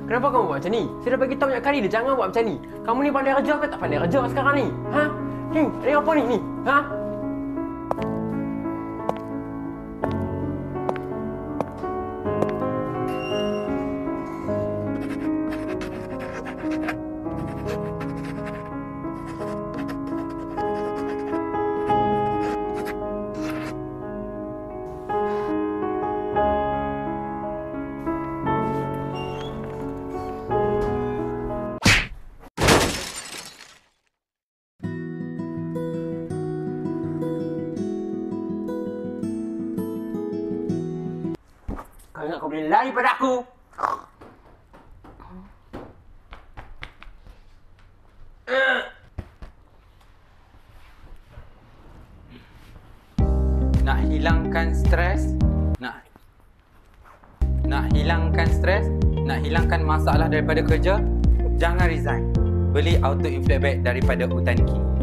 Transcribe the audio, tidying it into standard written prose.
Kenapa kamu buat macam ni? Saya dah bagi tahu banyak kali dah, jangan buat macam ni. Kamu ni pandai kerja ke tak pandai kerja sekarang ni? Ha? Ni apa ni? Ha? Kau ingat kau boleh lari pada aku? Nak hilangkan stres, nak hilangkan stres, nak hilangkan masalah daripada kerja, jangan resign. Beli auto inflate bag daripada Utaniki.